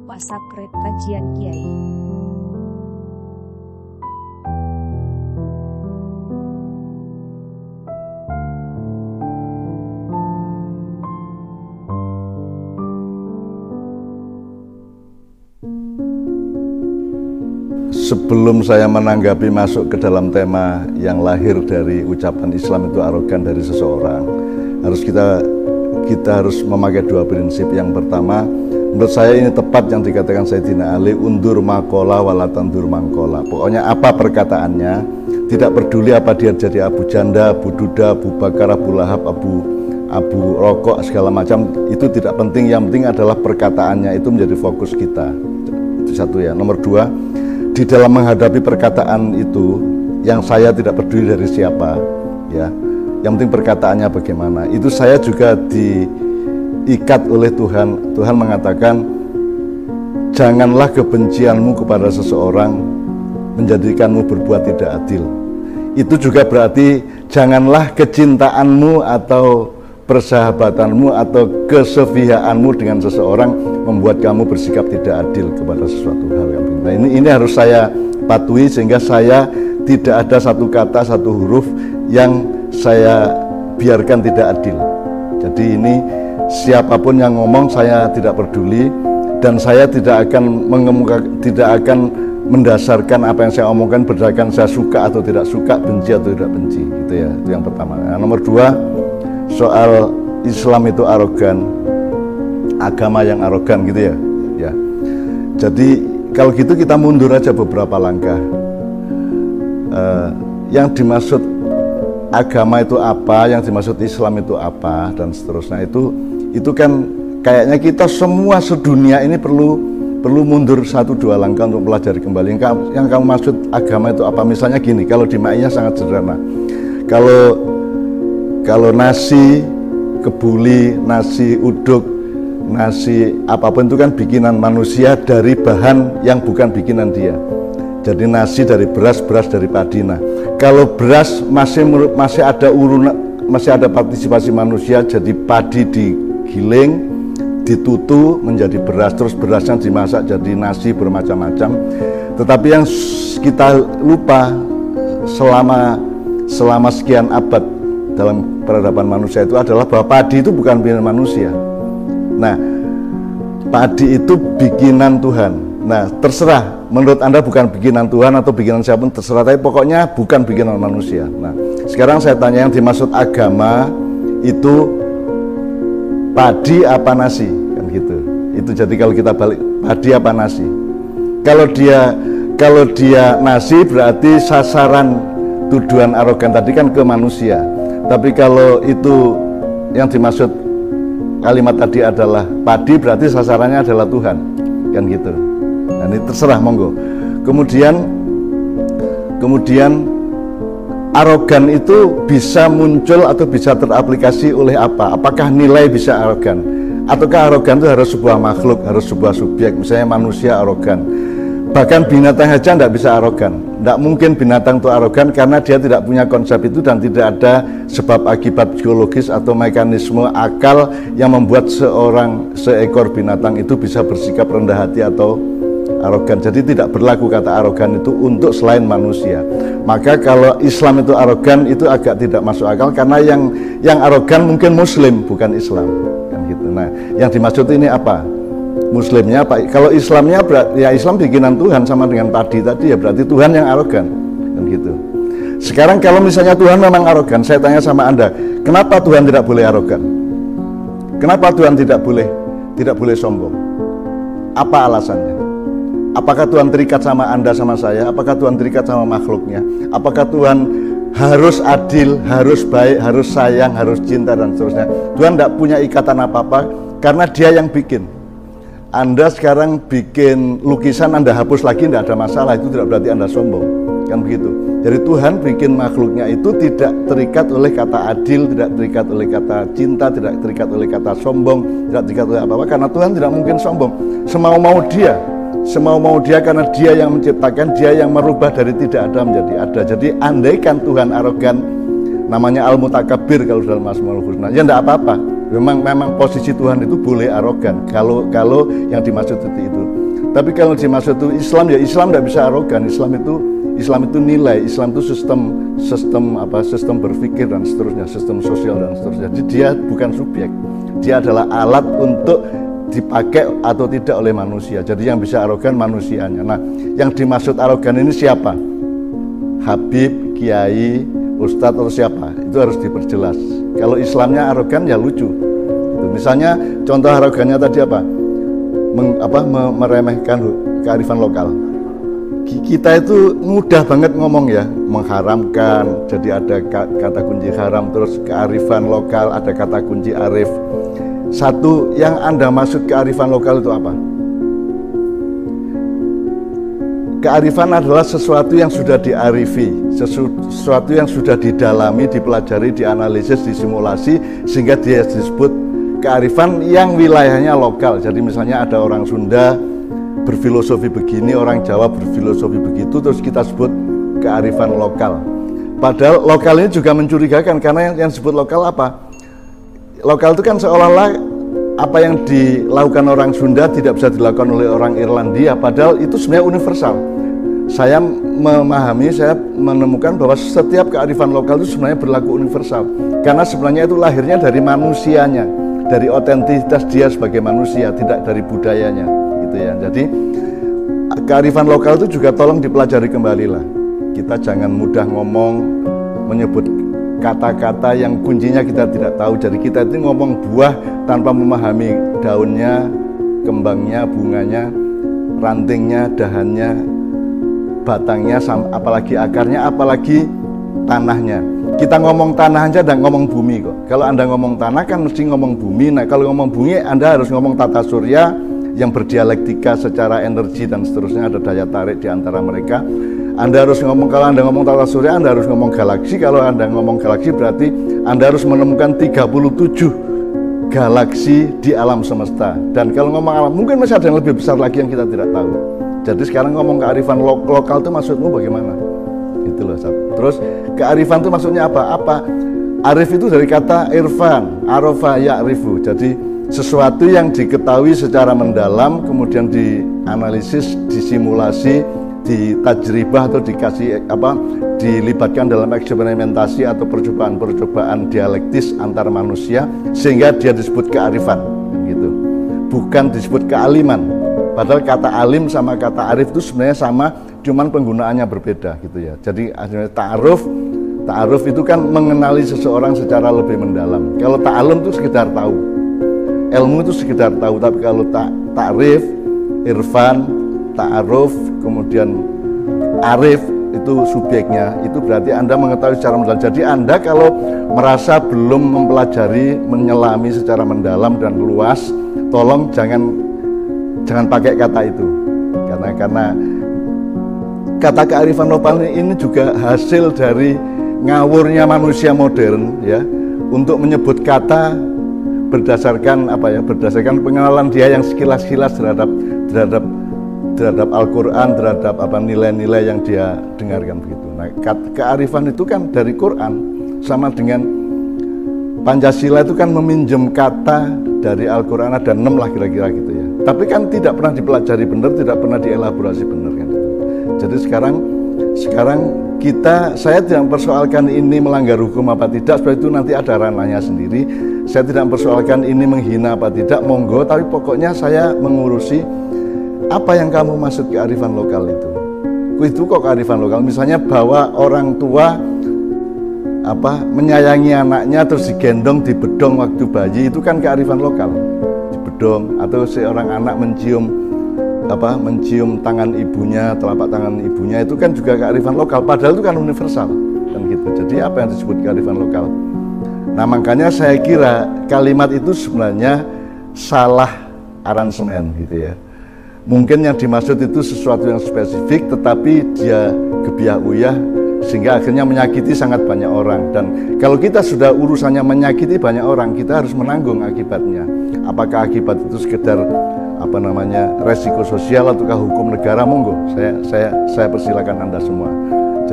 berupa sakret kajian kiai. Sebelum saya menanggapi masuk ke dalam tema yang lahir dari ucapan Islam itu arogan dari seseorang, kita harus memakai dua prinsip. Yang pertama, menurut saya ini tepat yang dikatakan Sayyidina Ali, undur makola walatandur mangkola. Pokoknya apa perkataannya, tidak peduli apa dia jadi Abu Janda, Abu Duda, Abu Bakar, Abu Lahab, Abu Rokok, segala macam, itu tidak penting. Yang penting adalah perkataannya, itu menjadi fokus kita. Itu satu ya. Nomor dua, di dalam menghadapi perkataan itu, yang saya tidak peduli dari siapa, ya, yang penting perkataannya bagaimana. Itu saya juga diikat oleh Tuhan. Tuhan mengatakan, janganlah kebencianmu kepada seseorang menjadikanmu berbuat tidak adil. Itu juga berarti janganlah kecintaanmu atau persahabatanmu atau kesevihaanmu dengan seseorang membuat kamu bersikap tidak adil kepada sesuatu hal yang penting. Nah, ini harus saya patuhi sehingga saya tidak ada satu kata, satu huruf yang saya biarkan tidak adil. Jadi ini siapapun yang ngomong saya tidak peduli, dan saya tidak akan mendasarkan apa yang saya omongkan berdasarkan saya suka atau tidak suka, benci atau tidak benci. Itu ya, itu yang pertama. Nah, nomor dua, soal Islam itu arogan, agama yang arogan gitu ya. Ya. Jadi kalau gitu kita mundur aja beberapa langkah. Yang dimaksud agama itu apa, yang dimaksud Islam itu apa, dan seterusnya, itu kan kayaknya kita semua sedunia ini perlu mundur satu dua langkah untuk pelajari kembali. Yang kamu maksud agama itu apa? Misalnya gini, kalau di Ma'iyah sangat sederhana. Kalau nasi kebuli, nasi uduk, nasi apapun itu kan bikinan manusia dari bahan yang bukan bikinan dia. Jadi nasi dari beras, beras dari padi. Nah, kalau beras masih ada masih ada partisipasi manusia, jadi padi digiling, ditutu menjadi beras, terus berasnya dimasak jadi nasi bermacam-macam. Tetapi yang kita lupa selama sekian abad dalam peradaban manusia itu adalah bahwa padi itu bukan bikinan manusia. Nah, padi itu bikinan Tuhan. Nah, terserah menurut Anda bukan bikinan Tuhan atau bikinan siapapun, terserah, tapi pokoknya bukan bikinan manusia. Nah, sekarang saya tanya, yang dimaksud agama itu padi apa nasi? Kan gitu. Itu jadi kalau kita balik, padi apa nasi? Kalau dia nasi berarti sasaran tuduhan arogan tadi kan ke manusia. Tapi kalau itu yang dimaksud kalimat tadi adalah padi, berarti sasarannya adalah Tuhan, kan gitu. Nah, ini terserah, monggo. Kemudian arogan itu bisa muncul atau bisa teraplikasi oleh apa? Apakah nilai bisa arogan? Ataukah arogan itu harus sebuah makhluk, harus sebuah subjek? Misalnya manusia arogan. Bahkan binatang saja tidak bisa arogan. Tidak mungkin binatang itu arogan karena dia tidak punya konsep itu dan tidak ada sebab akibat biologis atau mekanisme akal yang membuat seekor binatang itu bisa bersikap rendah hati atau arogan. Jadi tidak berlaku kata arogan itu untuk selain manusia. Maka kalau Islam itu arogan, itu agak tidak masuk akal karena yang arogan mungkin Muslim bukan Islam, kan gitu. Nah, yang dimaksud ini apa? Muslimnya apa? Kalau Islamnya ya Islam bikinan Tuhan sama dengan padi tadi, ya berarti Tuhan yang arogan, kan gitu. Sekarang kalau misalnya Tuhan memang arogan, saya tanya sama Anda, kenapa Tuhan tidak boleh arogan? Kenapa Tuhan tidak boleh sombong? Apa alasannya? Apakah Tuhan terikat sama Anda, sama saya? Apakah Tuhan terikat sama makhluknya? Apakah Tuhan harus adil, harus baik, harus sayang, harus cinta, dan seterusnya? Tuhan tidak punya ikatan apa-apa karena Dia yang bikin. Anda sekarang bikin lukisan, Anda hapus lagi, tidak ada masalah, itu tidak berarti Anda sombong, kan begitu. Jadi Tuhan bikin makhluknya itu tidak terikat oleh kata adil, tidak terikat oleh kata cinta, tidak terikat oleh kata sombong, tidak terikat oleh apa-apa, karena Tuhan tidak mungkin sombong. Semau-mau dia karena Dia yang menciptakan, Dia yang merubah dari tidak ada menjadi ada. Jadi andaikan Tuhan arogan, namanya al-mutakabbir kalau dalam Asmaul Husna, ya tidak apa-apa. Memang posisi Tuhan itu boleh arogan kalau yang dimaksud itu. Tapi kalau dimaksud itu Islam, ya Islam tidak bisa arogan. Islam itu nilai, Islam itu sistem berpikir dan seterusnya, sistem sosial dan seterusnya. Jadi dia bukan subjek, dia adalah alat untuk dipakai atau tidak oleh manusia. Jadi yang bisa arogan manusianya. Nah, yang dimaksud arogan ini siapa? Habib, kiai, ustadz atau siapa? Itu harus diperjelas. Kalau Islamnya arogan ya lucu. Misalnya contoh arogannya tadi apa? Meremehkan kearifan lokal. Kita itu mudah banget ngomong ya, mengharamkan. Jadi ada kata kunci haram, terus kearifan lokal, ada kata kunci arif. Satu yang Anda maksud kearifan lokal itu apa? Kearifan adalah sesuatu yang sudah diarifi, sesuatu yang sudah didalami, dipelajari, dianalisis, disimulasi, sehingga dia disebut kearifan yang wilayahnya lokal. Jadi misalnya ada orang Sunda berfilosofi begini, orang Jawa berfilosofi begitu, terus kita sebut kearifan lokal. Padahal lokal ini juga mencurigakan, karena yang disebut lokal apa? Lokal itu kan seolah-olah apa yang dilakukan orang Sunda tidak bisa dilakukan oleh orang Irlandia, padahal itu sebenarnya universal. Saya memahami, saya menemukan bahwa setiap kearifan lokal itu sebenarnya berlaku universal, karena sebenarnya itu lahirnya dari manusianya, dari otentitas dia sebagai manusia, tidak dari budayanya, gitu ya. Jadi kearifan lokal itu juga tolong dipelajari kembali lah. Kita jangan mudah ngomong, menyebut kata-kata yang kuncinya kita tidak tahu. Jadi kita itu ngomong buah tanpa memahami daunnya, kembangnya, bunganya, rantingnya, dahannya, batangnya, apalagi akarnya, apalagi tanahnya. Kita ngomong tanah aja dan ngomong bumi kok. Kalau Anda ngomong tanah kan mesti ngomong bumi. Nah, kalau ngomong bumi Anda harus ngomong tata surya yang berdialektika secara energi dan seterusnya, ada daya tarik di antara mereka. Anda harus ngomong, kalau Anda ngomong tata surya Anda harus ngomong galaksi. Kalau Anda ngomong galaksi berarti Anda harus menemukan 37 galaksi di alam semesta. Dan kalau ngomong alam, mungkin masih ada yang lebih besar lagi yang kita tidak tahu. Jadi sekarang ngomong kearifan lokal itu maksudmu bagaimana? Itu loh. Terus kearifan itu maksudnya apa? Arif itu dari kata irfan, arofa ya'rifu. Jadi sesuatu yang diketahui secara mendalam, kemudian dianalisis, disimulasi, ditajribah atau dilibatkan dalam eksperimentasi atau percobaan dialektis antar manusia, sehingga dia disebut kearifan, gitu. Bukan disebut kealiman. Padahal kata alim sama kata arif itu sebenarnya sama, cuman penggunaannya berbeda, gitu ya. Jadi ta'aruf itu kan mengenali seseorang secara lebih mendalam. Kalau ta'alum itu sekedar tahu, ilmu itu sekedar tahu. Tapi kalau ta'rif, irfan, ta'aruf, kemudian arif, itu subjeknya, itu berarti Anda mengetahui secara mendalam. Jadi Anda kalau merasa belum mempelajari, menyelami secara mendalam dan luas, tolong jangan pakai kata itu, karena kata kearifan lokal ini juga hasil dari ngawurnya manusia modern ya, untuk menyebut kata berdasarkan berdasarkan pengenalan dia yang sekilas-sekilas terhadap Al-Quran, terhadap nilai-nilai yang dia dengarkan begitu. Nah, kearifan itu kan dari Quran, sama dengan Pancasila itu kan meminjam kata dari Al-Quran, ada 6 lah kira-kira gitu ya. Tapi kan tidak pernah dipelajari benar, tidak pernah dielaborasi benar kan itu. Jadi sekarang saya tidak mempersoalkan ini melanggar hukum apa tidak, sebab itu nanti ada ranahnya sendiri. Saya tidak mempersoalkan ini menghina apa tidak, monggo, tapi pokoknya saya mengurusi apa yang kamu maksud kearifan lokal itu. Itu kok kearifan lokal, misalnya bahwa orang tua menyayangi anaknya terus digendong, dibedong waktu bayi, itu kan kearifan lokal. Dibedong, atau seorang anak mencium tangan ibunya, telapak tangan ibunya, itu kan juga kearifan lokal, padahal itu kan universal kan gitu. Jadi apa yang disebut kearifan lokal? Nah, makanya saya kira kalimat itu sebenarnya salah aransemen gitu ya. Mungkin yang dimaksud itu sesuatu yang spesifik, tetapi dia gebiah uyah sehingga akhirnya menyakiti sangat banyak orang. Dan kalau kita sudah urusannya menyakiti banyak orang, kita harus menanggung akibatnya. Apakah akibat itu sekedar resiko sosial ataukah hukum negara, monggo. Saya persilakan Anda semua.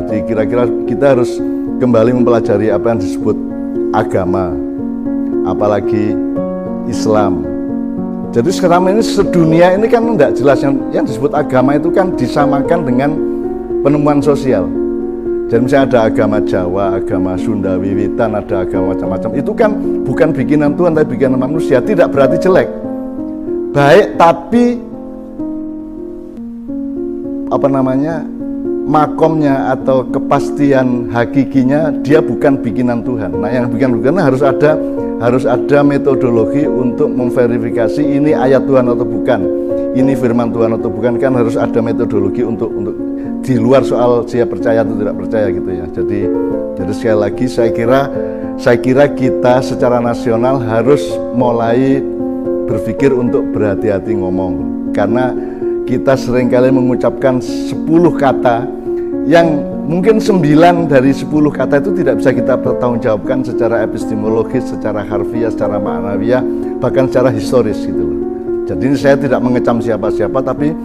Jadi kira-kira kita harus kembali mempelajari apa yang disebut agama, apalagi Islam. Jadi sekarang ini sedunia ini kan tidak jelas, yang disebut agama itu kan disamakan dengan penemuan sosial. Jadi misalnya ada agama Jawa, agama Sunda, Wiwitan, ada agama macam-macam. Itu kan bukan bikinan Tuhan, tapi bikinan manusia. Tidak berarti jelek, baik, tapi makomnya atau kepastian hakikinya dia bukan bikinan Tuhan. Nah, yang bikinan harus ada metodologi untuk memverifikasi ini ayat Tuhan atau bukan, ini firman Tuhan atau bukan, kan harus ada metodologi untuk di luar soal dia percaya atau tidak percaya gitu ya. Jadi sekali lagi saya kira kita secara nasional harus mulai berpikir untuk berhati-hati ngomong, karena kita seringkali mengucapkan 10 kata yang mungkin 9 dari 10 kata itu tidak bisa kita pertanggungjawabkan secara epistemologis, secara harfiah, secara maknawiyah, bahkan secara historis gitu loh. Jadi ini saya tidak mengecam siapa-siapa, tapi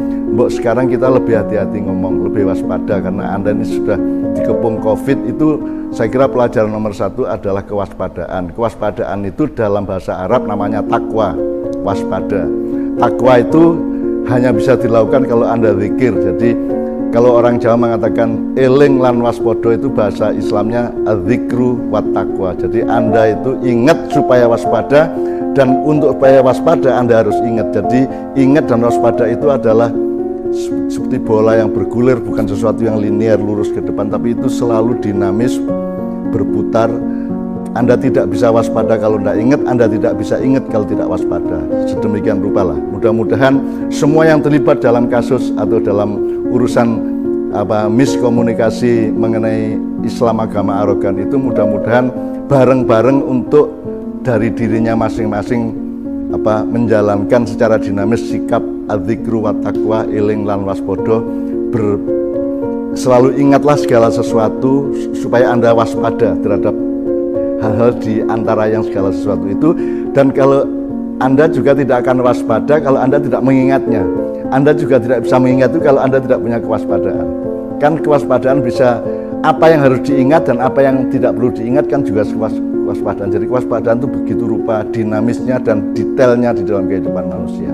sekarang kita lebih hati-hati ngomong, lebih waspada, karena Anda ini sudah dikepung COVID. Itu saya kira pelajaran nomor 1 adalah kewaspadaan. Kewaspadaan itu dalam bahasa Arab namanya takwa, waspada. Takwa itu hanya bisa dilakukan kalau Anda zikir. Jadi kalau orang Jawa mengatakan eling lan waspodo, itu bahasa Islamnya adzikru wat taqwa. Jadi Anda itu ingat supaya waspada, dan untuk supaya waspada Anda harus ingat. Jadi ingat dan waspada itu adalah seperti bola yang bergulir, bukan sesuatu yang linear lurus ke depan, tapi itu selalu dinamis, berputar. Anda tidak bisa waspada kalau tidak ingat, Anda tidak bisa ingat kalau tidak waspada. Sedemikian rupa lah. Mudah-mudahan semua yang terlibat dalam kasus atau dalam urusan miskomunikasi mengenai Islam agama arogan itu, mudah-mudahan bareng-bareng untuk dari dirinya masing-masing menjalankan secara dinamis sikap adzikru wat taqwa, eling lan waspodo, selalu ingatlah segala sesuatu supaya Anda waspada terhadap hal-hal di antara yang segala sesuatu itu. Dan kalau Anda juga tidak akan waspada kalau Anda tidak mengingatnya. Anda juga tidak bisa mengingat itu kalau Anda tidak punya kewaspadaan. Kan kewaspadaan bisa, apa yang harus diingat dan apa yang tidak perlu diingat kan juga kewaspadaan. Jadi kewaspadaan itu begitu rupa dinamisnya dan detailnya di dalam kehidupan manusia.